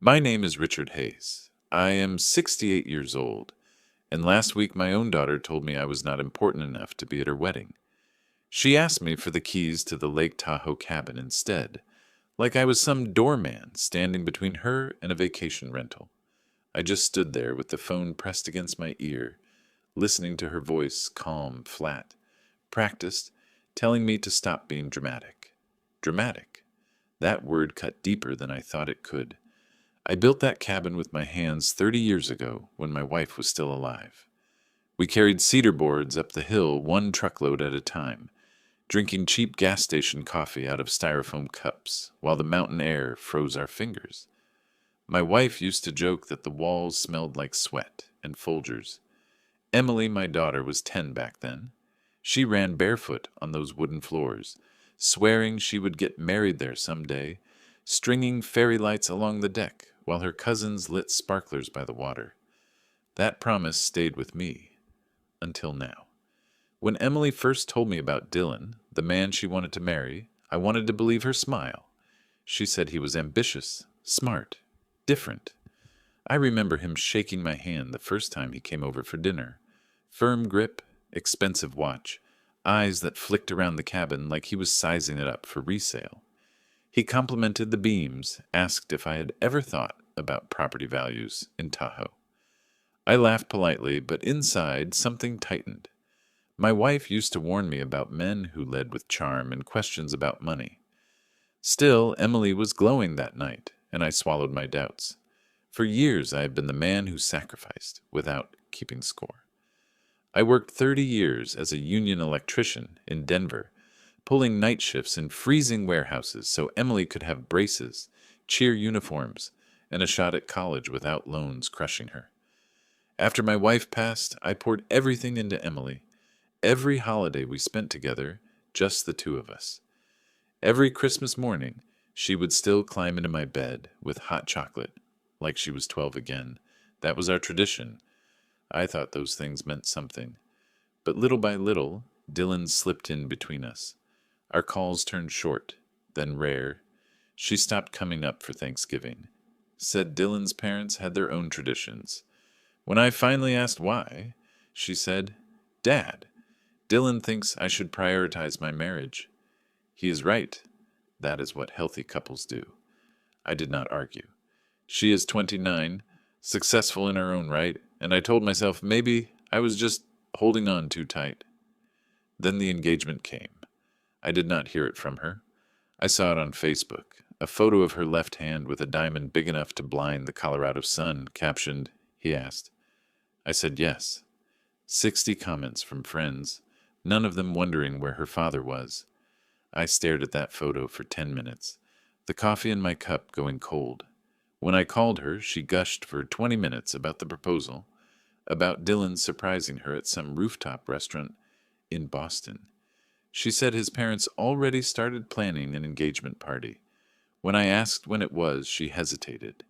My name is Richard Hayes. I am 68 years old, and last week my own daughter told me I was not important enough to be at her wedding. She asked me for the keys to the Lake Tahoe cabin instead, like I was some doorman standing between her and a vacation rental. I just stood there with the phone pressed against my ear, listening to her voice, calm, flat, practiced, telling me to stop being dramatic. Dramatic. That word cut deeper than I thought it could. I built that cabin with my hands 30 years ago when my wife was still alive. We carried cedar boards up the hill one truckload at a time, drinking cheap gas station coffee out of styrofoam cups while the mountain air froze our fingers. My wife used to joke that the walls smelled like sweat and Folgers. Emily, my daughter, was 10 back then. She ran barefoot on those wooden floors, swearing she would get married there someday, stringing fairy lights along the deck while her cousins lit sparklers by the water. That promise stayed with me until now. When Emily first told me about Dylan, the man she wanted to marry, I wanted to believe her smile. She said he was ambitious, smart, different. I remember him shaking my hand the first time he came over for dinner. Firm grip, expensive watch, eyes that flicked around the cabin like he was sizing it up for resale. He complimented the beams, asked if I had ever thought about property values in Tahoe. I laughed politely, but inside something tightened. My wife used to warn me about men who led with charm and questions about money. Still, Emily was glowing that night, and I swallowed my doubts. For years I had been the man who sacrificed without keeping score. I worked 30 years as a union electrician in Denver, pulling night shifts in freezing warehouses so Emily could have braces, cheer uniforms, and a shot at college without loans crushing her. After my wife passed, I poured everything into Emily. Every holiday we spent together, just the two of us. Every Christmas morning, she would still climb into my bed with hot chocolate, like she was 12 again. That was our tradition. I thought those things meant something. But little by little, Dylan slipped in between us. Our calls turned short, then rare. She stopped coming up for Thanksgiving. Said Dylan's parents had their own traditions. When I finally asked why, she said, "Dad, Dylan thinks I should prioritize my marriage." He is right. That is what healthy couples do. I did not argue. She is 29, successful in her own right, and I told myself maybe I was just holding on too tight. Then the engagement came. I did not hear it from her. I saw it on Facebook, a photo of her left hand with a diamond big enough to blind the Colorado sun, captioned, "He asked." I said yes. 60 comments from friends, none of them wondering where her father was. I stared at that photo for 10 minutes, the coffee in my cup going cold. When I called her, she gushed for 20 minutes about the proposal, about Dylan surprising her at some rooftop restaurant in Boston. She said his parents already started planning an engagement party. When I asked when it was, she hesitated.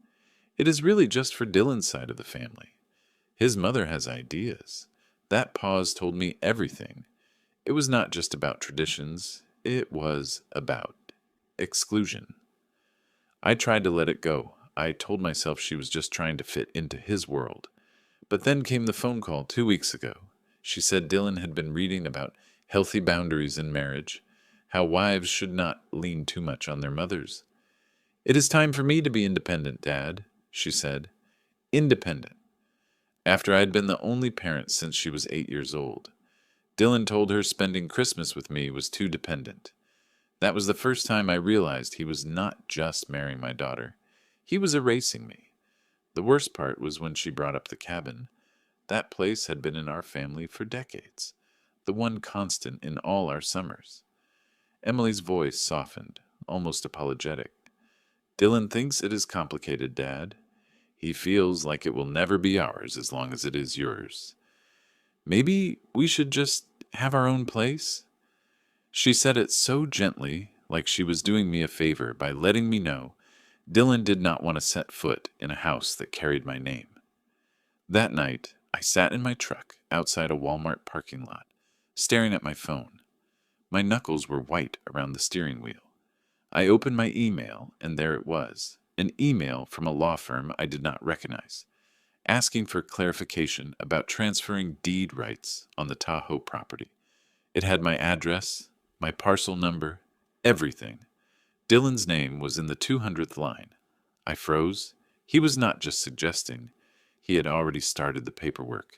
It is really just for Dylan's side of the family. His mother has ideas. That pause told me everything. It was not just about traditions. It was about exclusion. I tried to let it go. I told myself she was just trying to fit into his world. But then came the phone call 2 weeks ago. She said Dylan had been reading about healthy boundaries in marriage, how wives should not lean too much on their mothers. "It is time for me to be independent, Dad," she said. Independent. After I had been the only parent since she was 8 years old. Dylan told her spending Christmas with me was too dependent. That was the first time I realized he was not just marrying my daughter. He was erasing me. The worst part was when she brought up the cabin. That place had been in our family for decades, the one constant in all our summers. Emily's voice softened, almost apologetic. "Dylan thinks it is complicated, Dad. He feels like it will never be ours as long as it is yours. Maybe we should just have our own place?" She said it so gently, like she was doing me a favor by letting me know Dylan did not want to set foot in a house that carried my name. That night, I sat in my truck outside a Walmart parking lot, staring at my phone. My knuckles were white around the steering wheel. I opened my email, and there it was. an email from a law firm I did not recognize, asking for clarification about transferring deed rights on the Tahoe property. It had my address, my parcel number, everything. Dylan's name was in the 200th line. I froze. He was not just suggesting. He had already started the paperwork.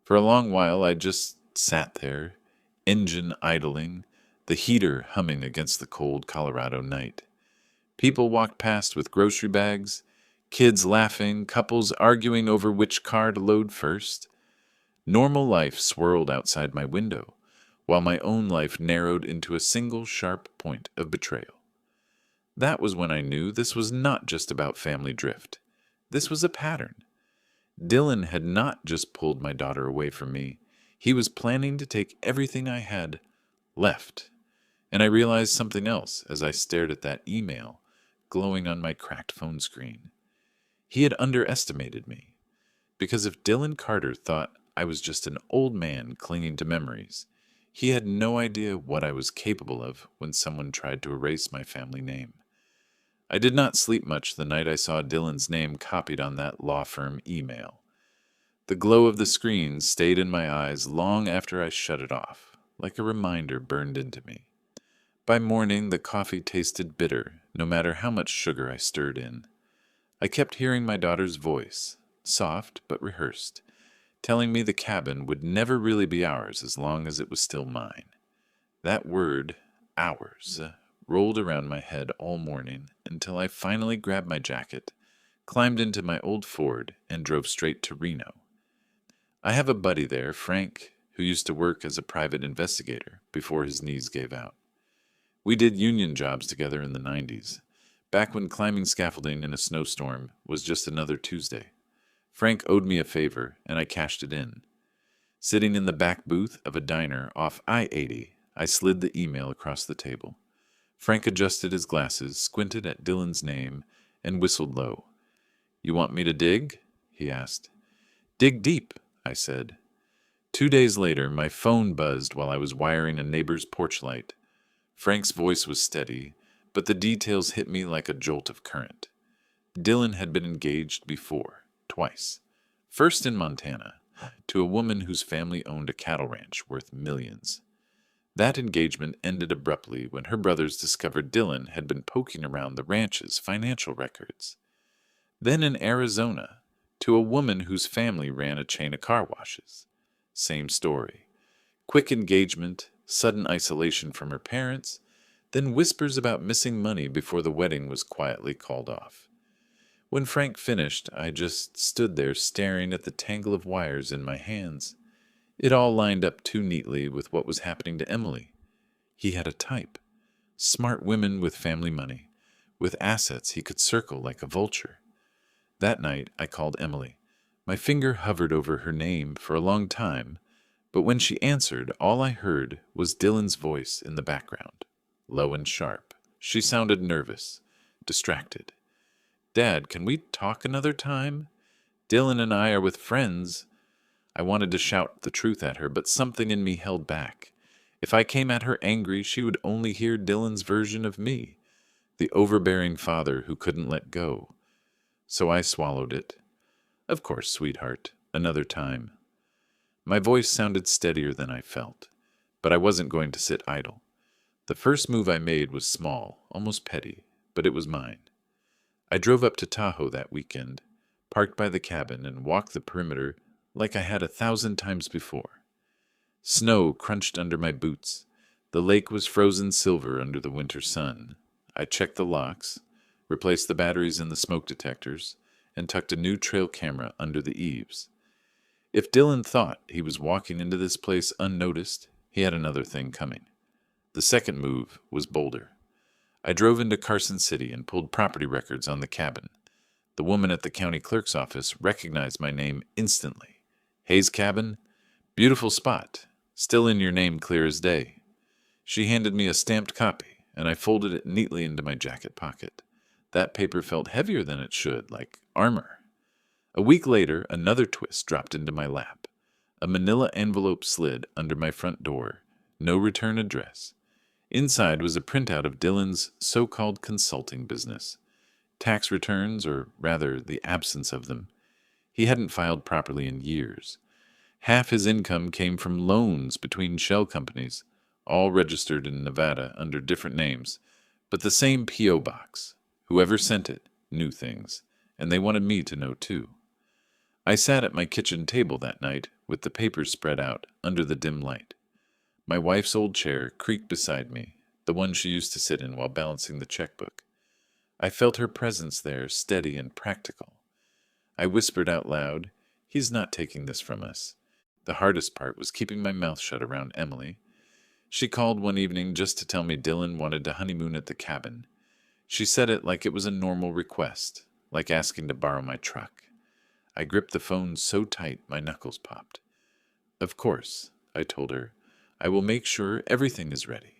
For a long while, I just sat there, engine idling, the heater humming against the cold Colorado night. People walked past with grocery bags, kids laughing, couples arguing over which car to load first. Normal life swirled outside my window, while my own life narrowed into a single sharp point of betrayal. That was when I knew this was not just about family drift. This was a pattern. Dylan had not just pulled my daughter away from me. He was planning to take everything I had left. And I realized something else as I stared at that email glowing on my cracked phone screen. He had underestimated me. Because if Dylan Carter thought I was just an old man clinging to memories, he had no idea what I was capable of when someone tried to erase my family name. I did not sleep much the night I saw Dylan's name copied on that law firm email. The glow of the screen stayed in my eyes long after I shut it off, like a reminder burned into me. By morning, the coffee tasted bitter, no matter how much sugar I stirred in. I kept hearing my daughter's voice, soft but rehearsed, telling me the cabin would never really be ours as long as it was still mine. That word, ours, rolled around my head all morning until I finally grabbed my jacket, climbed into my old Ford, and drove straight to Reno. I have a buddy there, Frank, who used to work as a private investigator before his knees gave out. We did union jobs together in the 90s, back when climbing scaffolding in a snowstorm was just another Tuesday. Frank owed me a favor, and I cashed it in. Sitting in the back booth of a diner off I-80, I slid the email across the table. Frank adjusted his glasses, squinted at Dylan's name, and whistled low. "You want me to dig?" he asked. "Dig deep," I said. 2 days later, my phone buzzed while I was wiring a neighbor's porch light. Frank's voice was steady, but the details hit me like a jolt of current. Dylan had been engaged before, twice. First in Montana, to a woman whose family owned a cattle ranch worth millions. That engagement ended abruptly when her brothers discovered Dylan had been poking around the ranch's financial records. Then in Arizona, to a woman whose family ran a chain of car washes. Same story. Quick engagement, sudden isolation from her parents, then whispers about missing money before the wedding was quietly called off. When Frank finished, I just stood there staring at the tangle of wires in my hands. It all lined up too neatly with what was happening to Emily. He had a type. Smart women with family money, with assets he could circle like a vulture. That night, I called Emily. My finger hovered over her name for a long time, but when she answered, all I heard was Dylan's voice in the background, low and sharp. She sounded nervous, distracted. "Dad, can we talk another time? Dylan and I are with friends." I wanted to shout the truth at her, but something in me held back. If I came at her angry, she would only hear Dylan's version of me, the overbearing father who couldn't let go. So I swallowed it. "Of course, sweetheart, another time." My voice sounded steadier than I felt, but I wasn't going to sit idle. The first move I made was small, almost petty, but it was mine. I drove up to Tahoe that weekend, parked by the cabin, and walked the perimeter like I had 1,000 times before. Snow crunched under my boots. The lake was frozen silver under the winter sun. I checked the locks, replaced the batteries in the smoke detectors, and tucked a new trail camera under the eaves. If Dylan thought he was walking into this place unnoticed, he had another thing coming. The second move was bolder. I drove into Carson City and pulled property records on the cabin. The woman at the county clerk's office recognized my name instantly. "Hayes Cabin? Beautiful spot. Still in your name clear as day." She handed me a stamped copy, and I folded it neatly into my jacket pocket. That paper felt heavier than it should, like armor. A week later, another twist dropped into my lap. A manila envelope slid under my front door. No return address. Inside was a printout of Dylan's so-called consulting business. Tax returns, or rather the absence of them, he hadn't filed properly in years. Half his income came from loans between shell companies, all registered in Nevada under different names, but the same P.O. box. Whoever sent it knew things, and they wanted me to know too. I sat at my kitchen table that night with the papers spread out under the dim light. My wife's old chair creaked beside me, the one she used to sit in while balancing the checkbook. I felt her presence there, steady and practical. I whispered out loud, "He's not taking this from us." The hardest part was keeping my mouth shut around Emily. She called one evening just to tell me Dylan wanted to honeymoon at the cabin. She said it like it was a normal request, like asking to borrow my truck. I gripped the phone so tight my knuckles popped. "Of course," I told her. "I will make sure everything is ready."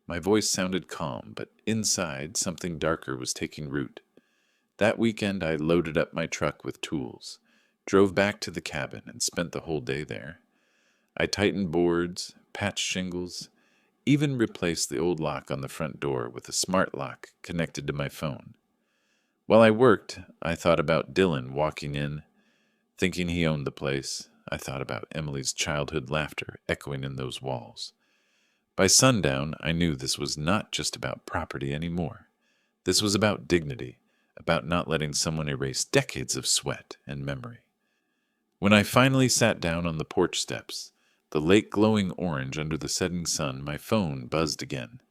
My voice sounded calm, but inside something darker was taking root. That weekend I loaded up my truck with tools, drove back to the cabin, and spent the whole day there. I tightened boards, patched shingles, even replaced the old lock on the front door with a smart lock connected to my phone. While I worked, I thought about Dylan walking in, thinking he owned the place. I thought about Emily's childhood laughter echoing in those walls. By sundown, I knew this was not just about property anymore. This was about dignity, about not letting someone erase decades of sweat and memory. When I finally sat down on the porch steps, the lake glowing orange under the setting sun, my phone buzzed again.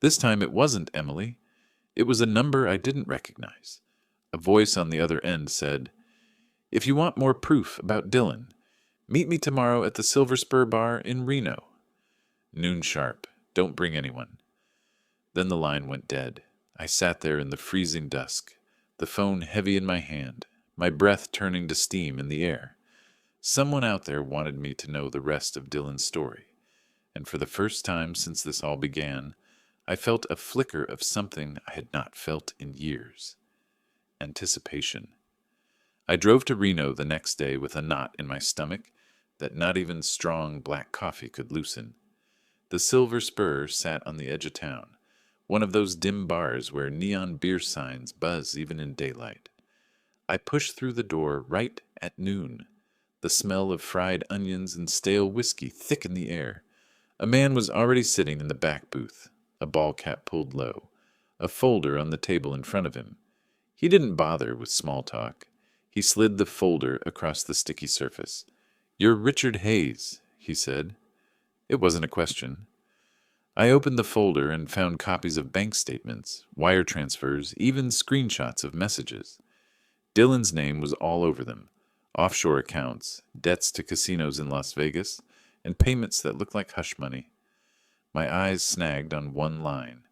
This time it wasn't Emily. It was a number I didn't recognize. A voice on the other end said, "If you want more proof about Dylan, meet me tomorrow at the Silver Spur Bar in Reno. Noon sharp. Don't bring anyone." Then the line went dead. I sat there in the freezing dusk, the phone heavy in my hand, my breath turning to steam in the air. Someone out there wanted me to know the rest of Dylan's story, and for the first time since this all began, I felt a flicker of something I had not felt in years. Anticipation. I drove to Reno the next day with a knot in my stomach that not even strong black coffee could loosen. The Silver Spur sat on the edge of town, one of those dim bars where neon beer signs buzz even in daylight. I pushed through the door right at noon. The smell of fried onions and stale whiskey thick in the air. A man was already sitting in the back booth, a ball cap pulled low, a folder on the table in front of him. He didn't bother with small talk. He slid the folder across the sticky surface. "You're Richard Hayes," he said. It wasn't a question. I opened the folder and found copies of bank statements, wire transfers, even screenshots of messages. Dylan's name was all over them. Offshore accounts, debts to casinos in Las Vegas, and payments that looked like hush money. My eyes snagged on one line.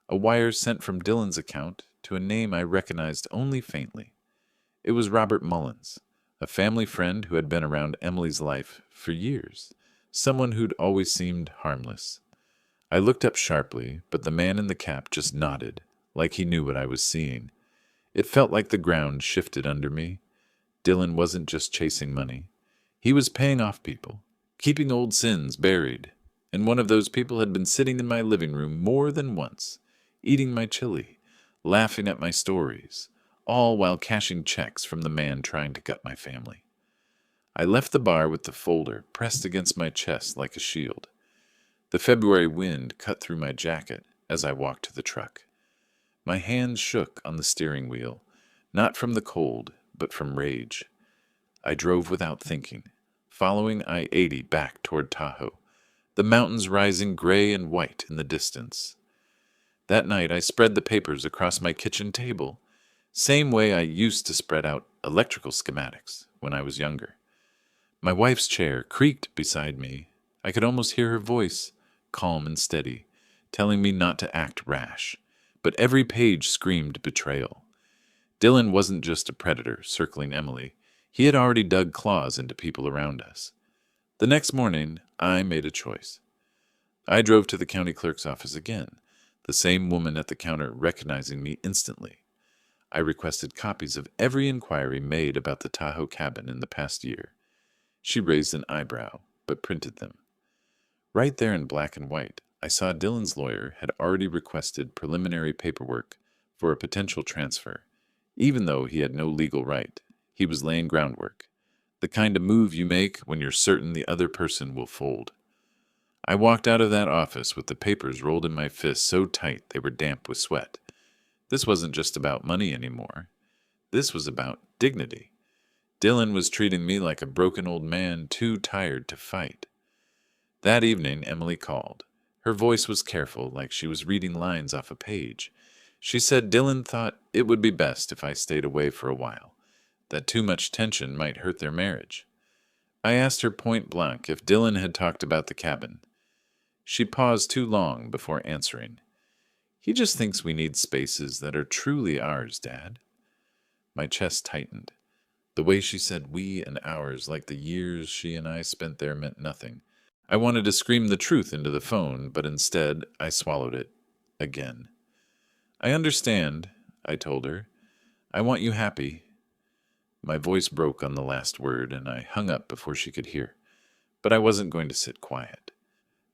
A wire sent from Dylan's account to a name I recognized only faintly. It was Robert Mullins, a family friend who had been around Emily's life for years, someone who'd always seemed harmless. I looked up sharply, but the man in the cap just nodded, like he knew what I was seeing. It felt like the ground shifted under me. Dylan wasn't just chasing money. He was paying off people, keeping old sins buried. And one of those people had been sitting in my living room more than once, eating my chili, laughing at my stories, all while cashing checks from the man trying to gut my family. I left the bar with the folder pressed against my chest like a shield. The February wind cut through my jacket as I walked to the truck. My hands shook on the steering wheel, not from the cold, but from rage. I drove without thinking, following I-80 back toward Tahoe, the mountains rising gray and white in the distance. That night I spread the papers across my kitchen table, same way I used to spread out electrical schematics when I was younger. My wife's chair creaked beside me. I could almost hear her voice, calm and steady, telling me not to act rash, but every page screamed betrayal. Dylan wasn't just a predator circling Emily. He had already dug claws into people around us. The next morning, I made a choice. I drove to the county clerk's office again, the same woman at the counter recognizing me instantly. I requested copies of every inquiry made about the Tahoe cabin in the past year. She raised an eyebrow, but printed them. Right there in black and white, I saw Dylan's lawyer had already requested preliminary paperwork for a potential transfer. Even though he had no legal right, he was laying groundwork. The kind of move you make when you're certain the other person will fold. I walked out of that office with the papers rolled in my fists so tight they were damp with sweat. This wasn't just about money anymore. This was about dignity. Dylan was treating me like a broken old man too tired to fight. That evening, Emily called. Her voice was careful, like she was reading lines off a page. She said Dylan thought it would be best if I stayed away for a while, that too much tension might hurt their marriage. I asked her point blank if Dylan had talked about the cabin. She paused too long before answering. He just thinks we need spaces that are truly ours, Dad. My chest tightened. The way she said we and ours, like the years she and I spent there, meant nothing. I wanted to scream the truth into the phone, but instead I swallowed it. Again. I understand, I told her. I want you happy. My voice broke on the last word, and I hung up before she could hear. But I wasn't going to sit quiet.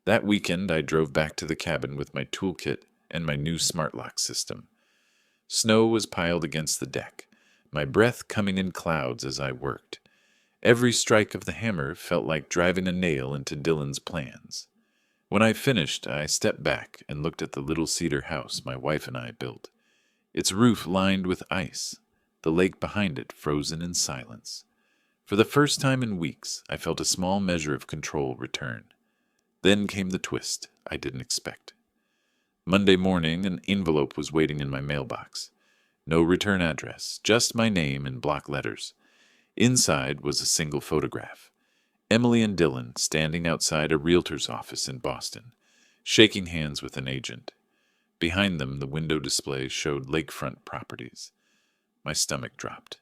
That weekend I drove back to the cabin with my toolkit and my new smart lock system. Snow was piled against the deck, my breath coming in clouds as I worked. Every strike of the hammer felt like driving a nail into Dylan's plans. When I finished, I stepped back and looked at the little cedar house my wife and I built. Its roof lined with ice, the lake behind it frozen in silence. For the first time in weeks, I felt a small measure of control return. Then came the twist I didn't expect. Monday morning, an envelope was waiting in my mailbox. No return address, just my name in block letters. Inside was a single photograph. Emily and Dylan standing outside a realtor's office in Boston, shaking hands with an agent. Behind them, the window display showed lakefront properties. My stomach dropped.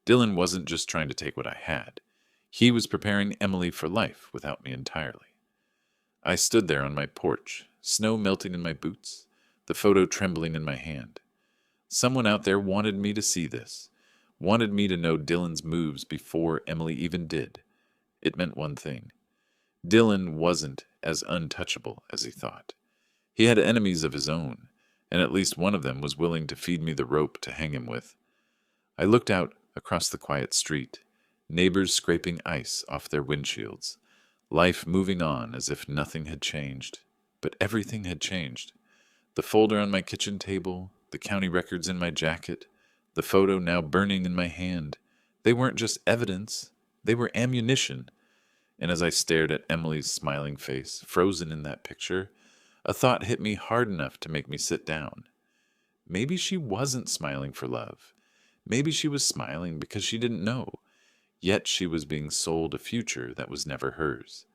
Dylan wasn't just trying to take what I had. He was preparing Emily for life without me entirely. I stood there on my porch, snow melting in my boots, the photo trembling in my hand. Someone out there wanted me to see this, wanted me to know Dylan's moves before Emily even did. It meant one thing. Dylan wasn't as untouchable as he thought. He had enemies of his own, and at least one of them was willing to feed me the rope to hang him with. I looked out across the quiet street, neighbors scraping ice off their windshields, life moving on as if nothing had changed. But everything had changed. The folder on my kitchen table, the county records in my jacket, the photo now burning in my hand. They weren't just evidence, they were ammunition. And as I stared at Emily's smiling face, frozen in that picture, a thought hit me hard enough to make me sit down. Maybe she wasn't smiling for love. Maybe she was smiling because she didn't know. Yet she was being sold a future that was never hers.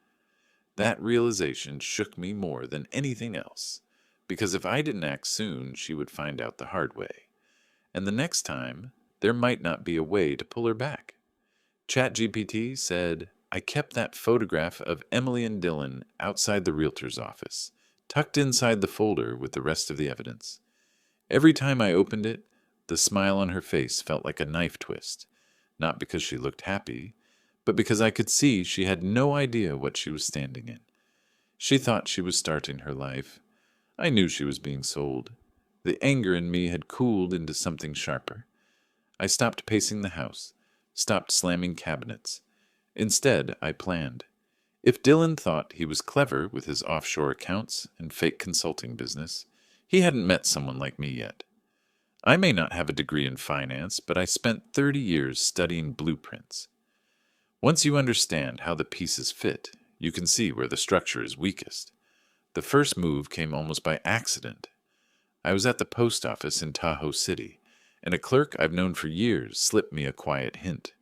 That realization shook me more than anything else, because if I didn't act soon, she would find out the hard way. And the next time, there might not be a way to pull her back. ChatGPT said, I kept that photograph of Emily and Dylan outside the realtor's office, tucked inside the folder with the rest of the evidence. Every time I opened it, the smile on her face felt like a knife twist, not because she looked happy, but because I could see she had no idea what she was standing in. She thought she was starting her life. I knew she was being sold. The anger in me had cooled into something sharper. I stopped pacing the house, stopped slamming cabinets. Instead, I planned. If Dylan thought he was clever with his offshore accounts and fake consulting business, he hadn't met someone like me yet. I may not have a degree in finance, but I spent 30 years studying blueprints. Once you understand how the pieces fit, you can see where the structure is weakest. The first move came almost by accident. I was at the post office in Tahoe City, and a clerk I've known for years slipped me a quiet hint.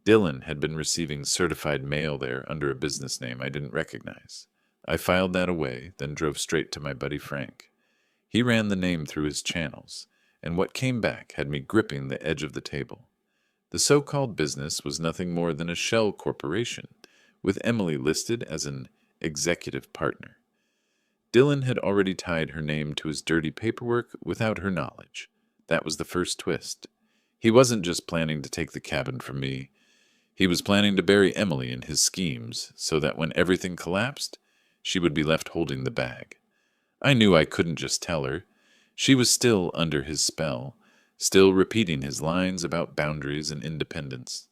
Dylan had been receiving certified mail there under a business name I didn't recognize. I filed that away, then drove straight to my buddy Frank. He ran the name through his channels, and what came back had me gripping the edge of the table. The so-called business was nothing more than a shell corporation, with Emily listed as an executive partner. Dylan had already tied her name to his dirty paperwork without her knowledge. That was the first twist. He wasn't just planning to take the cabin from me. He was planning to bury Emily in his schemes so that when everything collapsed, she would be left holding the bag. I knew I couldn't just tell her. She was still under his spell, still repeating his lines about boundaries and independence.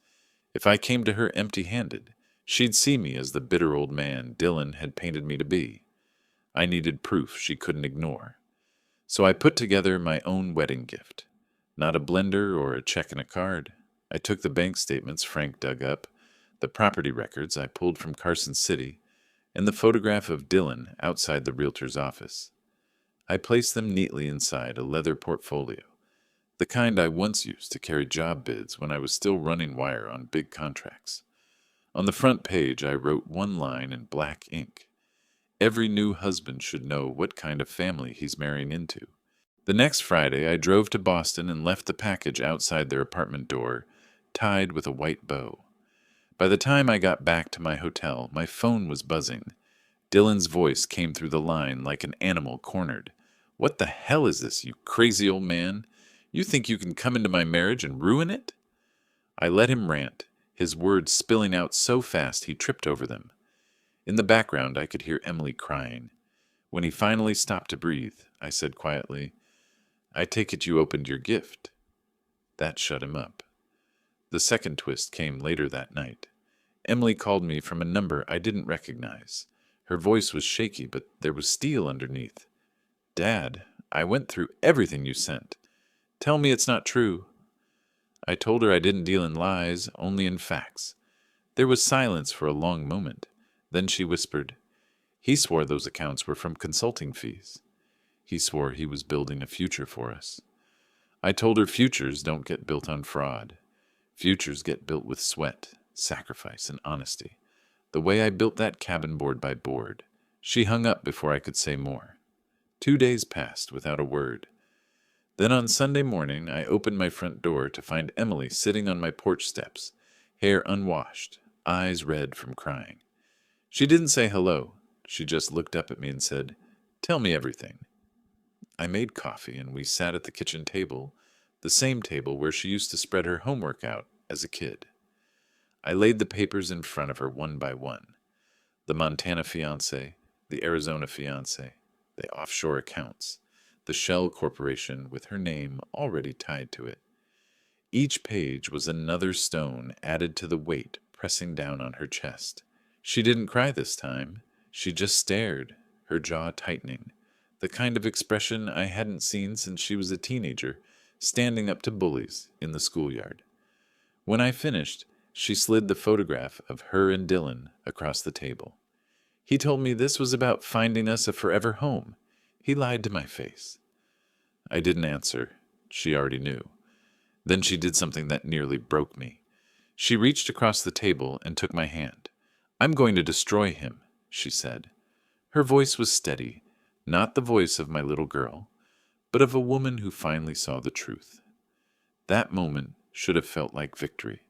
If I came to her empty-handed, she'd see me as the bitter old man Dylan had painted me to be. I needed proof she couldn't ignore. So I put together my own wedding gift. Not a blender or a check and a card. I took the bank statements Frank dug up, the property records I pulled from Carson City, and the photograph of Dylan outside the realtor's office. I placed them neatly inside a leather portfolio, the kind I once used to carry job bids when I was still running wire on big contracts. On the front page, I wrote one line in black ink. Every new husband should know what kind of family he's marrying into. The next Friday, I drove to Boston and left the package outside their apartment door, tied with a white bow. By the time I got back to my hotel, my phone was buzzing. Dylan's voice came through the line like an animal cornered. "What the hell is this, you crazy old man? You think you can come into my marriage and ruin it?" I let him rant, his words spilling out so fast he tripped over them. In the background, I could hear Emily crying. When he finally stopped to breathe, I said quietly, "I take it you opened your gift." That shut him up. The second twist came later that night. Emily called me from a number I didn't recognize. Her voice was shaky, but there was steel underneath. "Dad, I went through everything you sent. Tell me it's not true." I told her I didn't deal in lies, only in facts. There was silence for a long moment. Then she whispered, "He swore those accounts were from consulting fees. He swore he was building a future for us." I told her futures don't get built on fraud. Futures get built with sweat, sacrifice, and honesty. The way I built that cabin board by board. She hung up before I could say more. 2 days passed without a word. Then on Sunday morning, I opened my front door to find Emily sitting on my porch steps, hair unwashed, eyes red from crying. She didn't say hello. She just looked up at me and said, "Tell me everything." I made coffee and we sat at the kitchen table, the same table where she used to spread her homework out as a kid. I laid the papers in front of her one by one. The Montana fiancé, the Arizona fiancé, the offshore accounts, the shell corporation with her name already tied to it. Each page was another stone added to the weight pressing down on her chest. She didn't cry this time. She just stared, her jaw tightening, the kind of expression I hadn't seen since she was a teenager, standing up to bullies in the schoolyard. When I finished, she slid the photograph of her and Dylan across the table. "He told me this was about finding us a forever home. He lied to my face." I didn't answer. She already knew. Then she did something that nearly broke me. She reached across the table and took my hand. "I'm going to destroy him," she said. Her voice was steady, not the voice of my little girl, but of a woman who finally saw the truth. That moment should have felt like victory.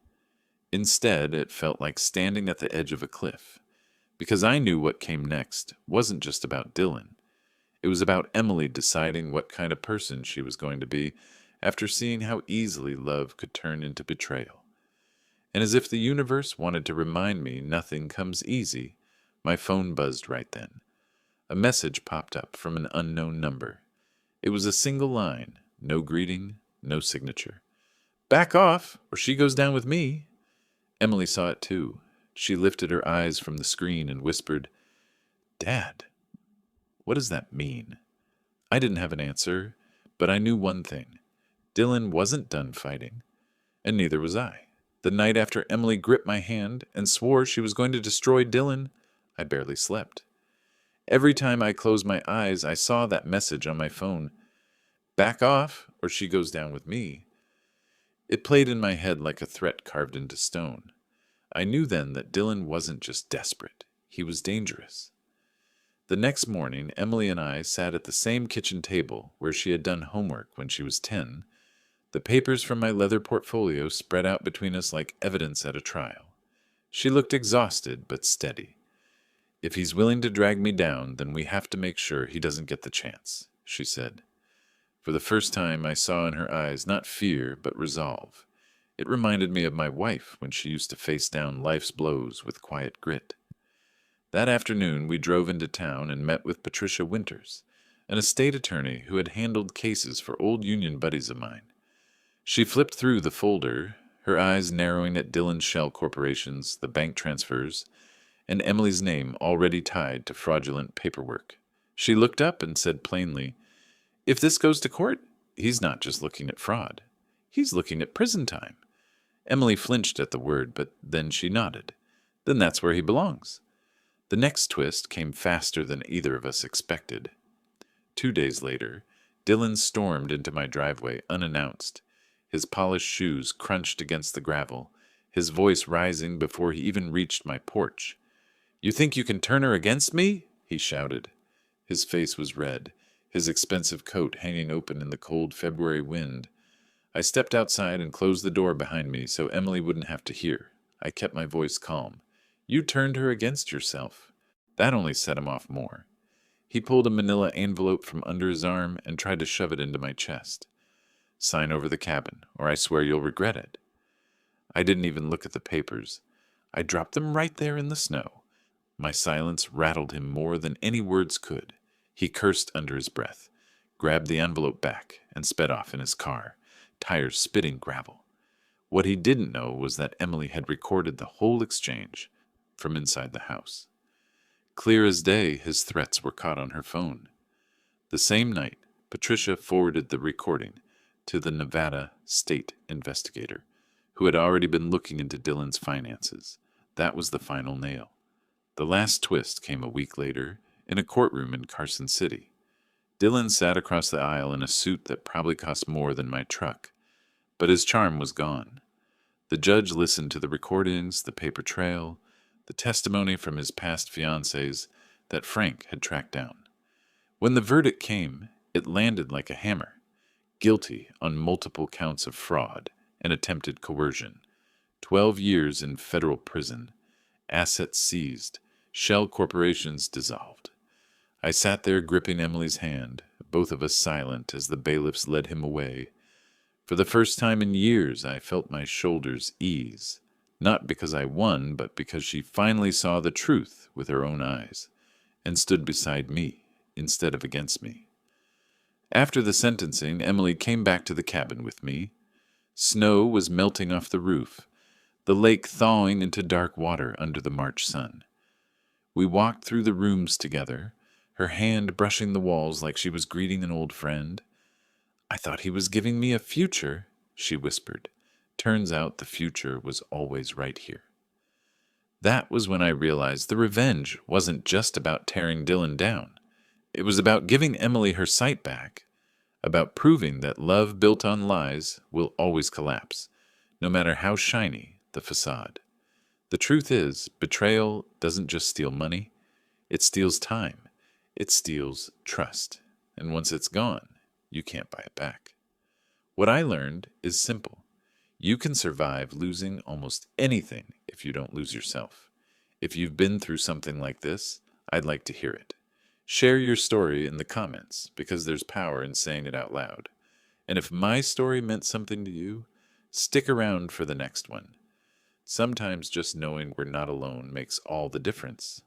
Instead, it felt like standing at the edge of a cliff, because I knew what came next wasn't just about Dylan. It was about Emily deciding what kind of person she was going to be after seeing how easily love could turn into betrayal. And as if the universe wanted to remind me nothing comes easy, my phone buzzed right then. A message popped up from an unknown number. It was a single line, no greeting, no signature. "Back off, or she goes down with me." Emily saw it too. She lifted her eyes from the screen and whispered, "Dad, what does that mean?" I didn't have an answer, but I knew one thing. Dylan wasn't done fighting, and neither was I. The night after Emily gripped my hand and swore she was going to destroy Dylan, I barely slept. Every time I closed my eyes, I saw that message on my phone. "Back off, or she goes down with me." It played in my head like a threat carved into stone. I knew then that Dylan wasn't just desperate. He was dangerous. The next morning, Emily and I sat at the same kitchen table where she had done homework when she was 10, the papers from my leather portfolio spread out between us like evidence at a trial. She looked exhausted but steady. "If he's willing to drag me down, then we have to make sure he doesn't get the chance," she said. For the first time, I saw in her eyes not fear, but resolve. It reminded me of my wife when she used to face down life's blows with quiet grit. That afternoon, we drove into town and met with Patricia Winters, an estate attorney who had handled cases for old union buddies of mine. She flipped through the folder, her eyes narrowing at Dillon's shell corporations, the bank transfers, and Emily's name already tied to fraudulent paperwork. She looked up and said plainly, "If this goes to court, he's not just looking at fraud. He's looking at prison time." Emily flinched at the word, but then she nodded. "Then that's where he belongs." The next twist came faster than either of us expected. 2 days later, Dillon stormed into my driveway unannounced. His polished shoes crunched against the gravel, his voice rising before he even reached my porch. "You think you can turn her against me?" he shouted. His face was red, his expensive coat hanging open in the cold February wind. I stepped outside and closed the door behind me so Emily wouldn't have to hear. I kept my voice calm. "You turned her against yourself." That only set him off more. He pulled a manila envelope from under his arm and tried to shove it into my chest. "Sign over the cabin, or I swear you'll regret it." I didn't even look at the papers. I dropped them right there in the snow. My silence rattled him more than any words could. He cursed under his breath, grabbed the envelope back, and sped off in his car, tires spitting gravel. What he didn't know was that Emily had recorded the whole exchange from inside the house. Clear as day, his threats were caught on her phone. The same night, Patricia forwarded the recording to the Nevada state investigator, who had already been looking into Dillon's finances. That was the final nail. The last twist came a week later in a courtroom in Carson City. Dillon sat across the aisle in a suit that probably cost more than my truck, but his charm was gone. The judge listened to the recordings, the paper trail, the testimony from his past fiancés that Frank had tracked down. When the verdict came, it landed like a hammer. Guilty on multiple counts of fraud and attempted coercion. 12 years in federal prison. Assets seized. Shell corporations dissolved. I sat there gripping Emily's hand, both of us silent as the bailiffs led him away. For the first time in years, I felt my shoulders ease. Not because I won, but because she finally saw the truth with her own eyes, and stood beside me instead of against me. After the sentencing, Emily came back to the cabin with me. Snow was melting off the roof, the lake thawing into dark water under the March sun. We walked through the rooms together, her hand brushing the walls like she was greeting an old friend. "I thought he was giving me a future," she whispered. "Turns out the future was always right here." That was when I realized the revenge wasn't just about tearing Dillon down. It was about giving Emily her sight back, about proving that love built on lies will always collapse, no matter how shiny the facade. The truth is, betrayal doesn't just steal money, it steals time, it steals trust, and once it's gone, you can't buy it back. What I learned is simple. You can survive losing almost anything if you don't lose yourself. If you've been through something like this, I'd like to hear it. Share your story in the comments, because there's power in saying it out loud. And if my story meant something to you, stick around for the next one. Sometimes just knowing we're not alone makes all the difference.